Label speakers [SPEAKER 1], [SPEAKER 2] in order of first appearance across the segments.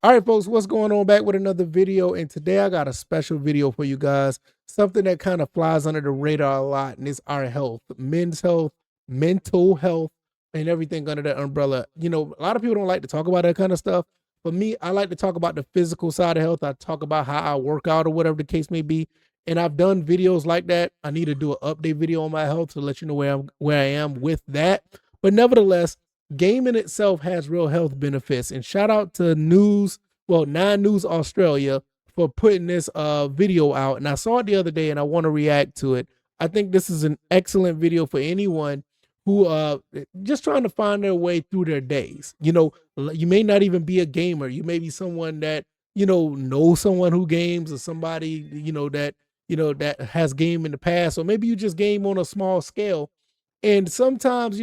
[SPEAKER 1] All right, folks, what's going on? Back with another video, and today I got a special video for you guys. Something that kind of flies under the radar a lot, and it's our health, men's health, mental health, and everything under that umbrella. You know, a lot of people don't like to talk about that kind of stuff. For me, I like to talk about the physical side of health. I talk about how I work out or whatever the case may be. And I've done videos like that. I need to do an update video on my health to let you know where I am with that. But nevertheless, gaming itself has real health benefits. And shout out to Nine News Australia for putting this video out. And I saw it the other day and I want to react to it. I think this is an excellent video for anyone who just trying to find their way through their days. You know, you may not even be a gamer. You may be someone that, knows someone who games, or somebody, that has game in the past, or maybe you just game on a small scale. And sometimes,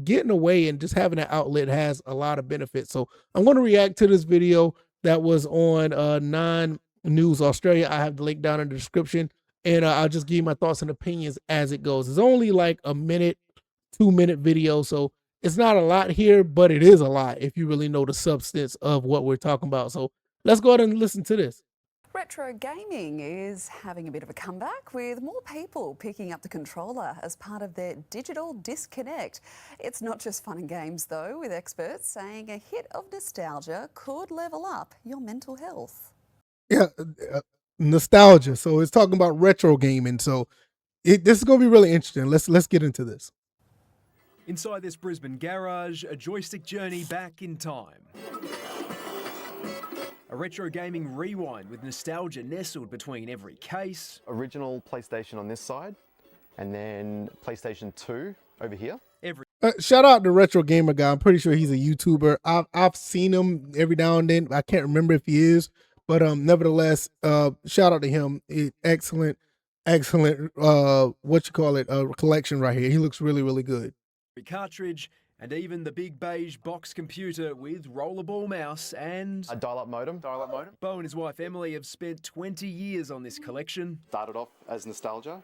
[SPEAKER 1] getting away and just having an outlet has a lot of benefits. So I'm going to react to this video that was on Nine News Australia. I have the link down in the description, and I'll just give you my thoughts and opinions as it goes. It's only like a minute, 2-minute video, so it's not a lot here, but it is a lot if you really know the substance of what we're talking about. So let's go ahead and listen to this.
[SPEAKER 2] Retro gaming is having a bit of a comeback, with more people picking up the controller as part of their digital disconnect. It's not just fun and games though, with experts saying a hit of nostalgia could level up your mental health.
[SPEAKER 1] Yeah, nostalgia. So it's talking about retro gaming. So this is going to be really interesting. Let's get into this.
[SPEAKER 3] Inside this Brisbane garage, a joystick journey back in time. A retro gaming rewind with nostalgia nestled between every case.
[SPEAKER 4] Original PlayStation on this side, and then PlayStation 2 over here.
[SPEAKER 1] Shout out to Retro Gamer Guy. I'm pretty sure he's a YouTuber. I've seen him every now and then. I can't remember if he is, but nevertheless, shout out to him. Excellent collection right here. He looks really, really good.
[SPEAKER 3] Cartridge, and even the big beige box computer with rollerball mouse and
[SPEAKER 4] a dial-up modem.
[SPEAKER 3] Bo and his wife Emily have spent 20 years on this collection.
[SPEAKER 4] Started off as nostalgia.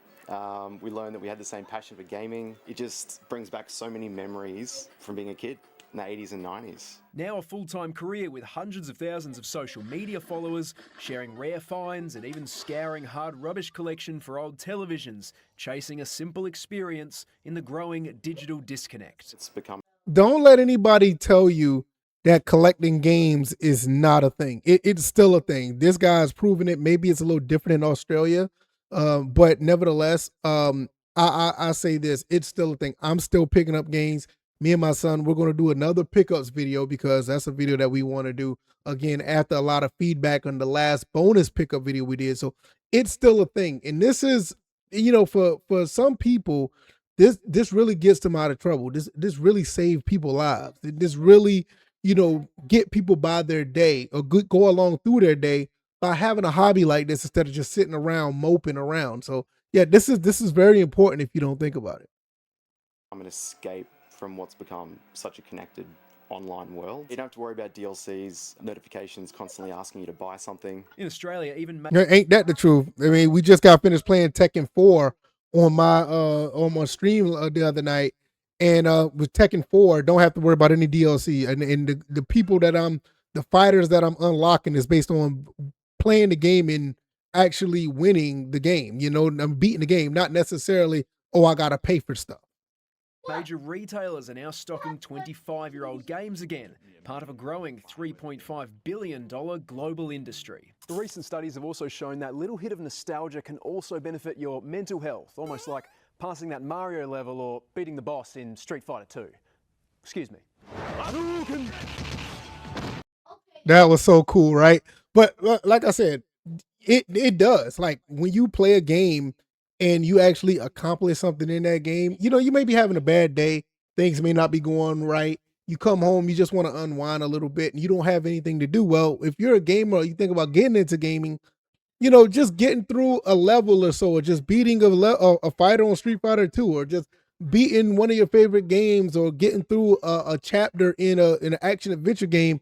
[SPEAKER 4] We learned that we had the same passion for gaming. It just brings back so many memories from being a kid in the 80s and 90s.
[SPEAKER 3] Now a full-time career with hundreds of thousands of social media followers, sharing rare finds and even scouring hard rubbish collection for old televisions, chasing a simple experience in the growing digital disconnect.
[SPEAKER 4] It's become...
[SPEAKER 1] Don't let anybody tell you that collecting games is not a thing. It's still a thing. This guy's proven it. Maybe it's a little different in Australia, but nevertheless, I say this, it's still a thing. I'm still picking up games. Me and my son, we're going to do another pickups video because that's a video that we want to do again after a lot of feedback on the last bonus pickup video we did. So it's still a thing. And this is, for some people, this really gets them out of trouble. This really saved people's lives. This really, get people by their day, or go along through their day by having a hobby like this instead of just sitting around moping around. So yeah, this is very important if you don't think about it.
[SPEAKER 4] I'm an escape from what's become such a connected online world. You don't have to worry about DLCs, notifications constantly asking you to buy something.
[SPEAKER 3] In Australia, even...
[SPEAKER 1] Ain't that the truth? I mean, we just got finished playing Tekken 4 on my stream the other night, and with Tekken 4, don't have to worry about any DLC, and the people that the fighters that I'm unlocking is based on playing the game and actually winning the game. I'm beating the game, not necessarily, oh, I gotta pay for stuff.
[SPEAKER 3] Major retailers are now stocking 25-year-old games again, part of a growing $3.5 billion global industry. The recent studies have also shown that little hit of nostalgia can also benefit your mental health, almost like passing that Mario level or beating the boss in Street Fighter 2. Excuse me.
[SPEAKER 1] That was so cool, right? But like I said, it does. Like when you play a game and you actually accomplish something in that game, you may be having a bad day. Things may not be going right. You come home, you just want to unwind a little bit and you don't have anything to do. Well, if you're a gamer, or you think about getting into gaming, just getting through a level or so, or just beating a fighter on Street Fighter 2, or just beating one of your favorite games, or getting through a chapter in an action adventure game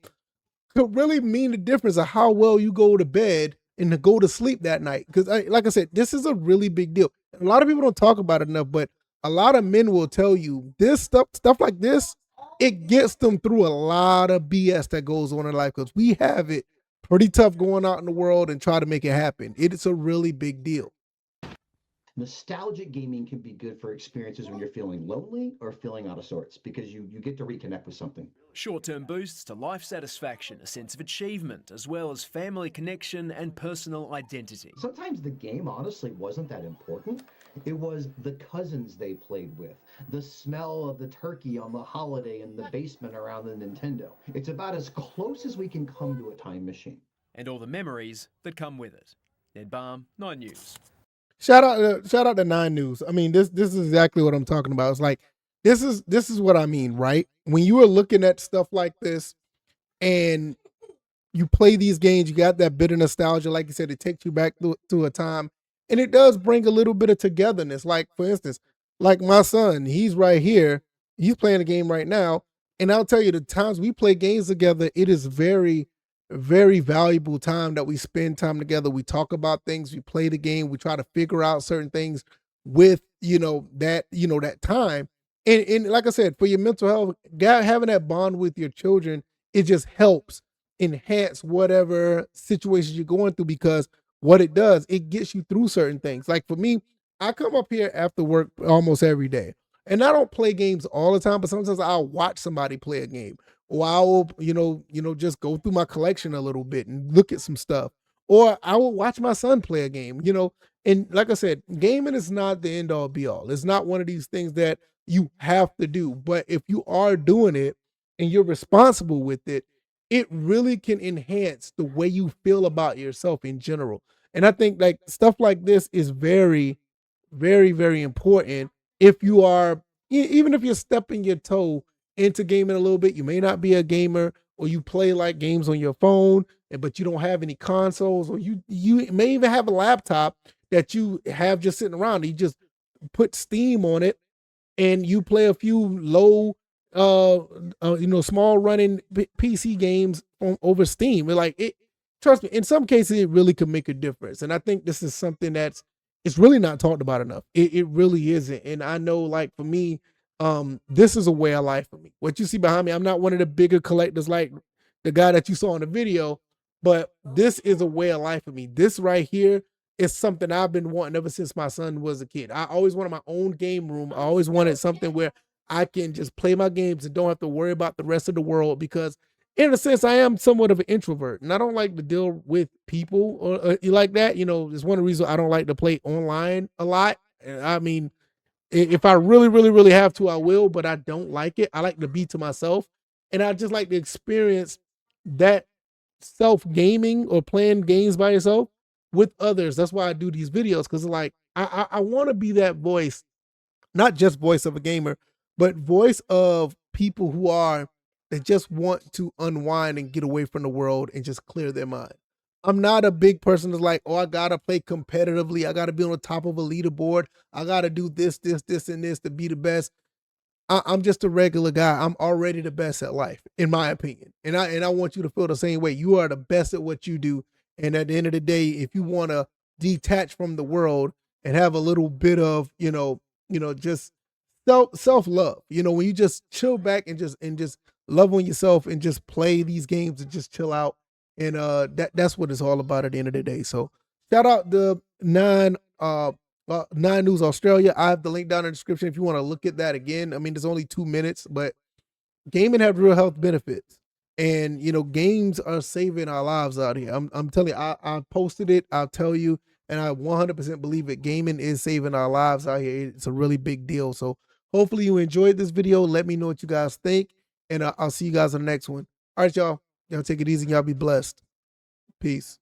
[SPEAKER 1] could really mean the difference of how well you go to bed and to go to sleep that night. Because like I said, this is a really big deal. A lot of people don't talk about it enough, but a lot of men will tell you this stuff like this, it gets them through a lot of BS that goes on in life, because we have it pretty tough going out in the world and try to make it happen. It's a really big deal.
[SPEAKER 5] Nostalgic gaming can be good for experiences when you're feeling lonely or feeling out of sorts because you get to reconnect with something.
[SPEAKER 3] Short-term boosts to life satisfaction, a sense of achievement, as well as family connection and personal identity.
[SPEAKER 5] Sometimes the game honestly wasn't that important. It was the cousins they played with, the smell of the turkey on the holiday in the basement around the Nintendo. It's about as close as we can come to a time machine.
[SPEAKER 3] And all the memories that come with it. Ned Baum, 9 News.
[SPEAKER 1] Shout out to 9 News. I mean, this is exactly what I'm talking about. It's like this is what I mean, right? When you are looking at stuff like this and you play these games, you got that bit of nostalgia. Like you said, it takes you back to a time, and it does bring a little bit of togetherness. Like, for instance, like my son, he's right here. He's playing a game right now, and I'll tell you, the times we play games together, it is very, very valuable time that we spend time together. We talk about things, we play the game, we try to figure out certain things with that time. And like I said, for your mental health, having that bond with your children, it just helps enhance whatever situations you're going through, because what it does, it gets you through certain things. Like for me, I come up here after work almost every day, and I don't play games all the time, but sometimes I'll watch somebody play a game, or I will, just go through my collection a little bit and look at some stuff, or I will watch my son play a game, and like I said, gaming is not the end all be all. It's not one of these things that you have to do, but if you are doing it and you're responsible with it, it really can enhance the way you feel about yourself in general. And I think like stuff like this is very, very, very important. If you are, even if you're stepping your toe into gaming a little bit, you may not be a gamer, or you play like games on your phone, but you don't have any consoles, or you may even have a laptop that you have just sitting around. You just put Steam on it and you play a few low small running PC games over Steam. Trust me, in some cases it really could make a difference. And I think this is something it's really not talked about enough. It really isn't. And I know, like, for me, this is a way of life for me. What you see behind me, I'm not one of the bigger collectors like the guy that you saw in the video, but this is a way of life for me. This right here is something I've been wanting ever since my son was a kid. I always wanted my own game room. I always wanted something where I can just play my games and don't have to worry about the rest of the world, because in a sense, I am somewhat of an introvert and I don't like to deal with people or like that. It's one of the reasons I don't like to play online a lot. I mean, if I really, really, really have to, I will, but I don't like it. I like to be to myself, and I just like to experience that self gaming or playing games by yourself with others. That's why I do these videos, because like I want to be that voice, not just voice of a gamer, but voice of people that just want to unwind and get away from the world and just clear their mind. I'm not a big person that's like, oh, I gotta play competitively. I gotta be on the top of a leaderboard. I gotta do this, and this to be the best. I'm just a regular guy. I'm already the best at life, in my opinion. And I want you to feel the same way. You are the best at what you do. And at the end of the day, if you want to detach from the world and have a little bit of, just self love, when you just chill back and just love on yourself and just play these games and just chill out. And that's what it's all about at the end of the day. So shout out the 9 News Australia. I have the link down in the description if you want to look at that again. I mean, there's only 2 minutes, but gaming have real health benefits, and games are saving our lives out here. I'm telling you, I posted it. I'll tell you, and I 100% believe it. Gaming is saving our lives out here. It's a really big deal. So hopefully you enjoyed this video. Let me know what you guys think, and I'll see you guys on the next one. All right, y'all. Y'all take it easy. Y'all be blessed. Peace.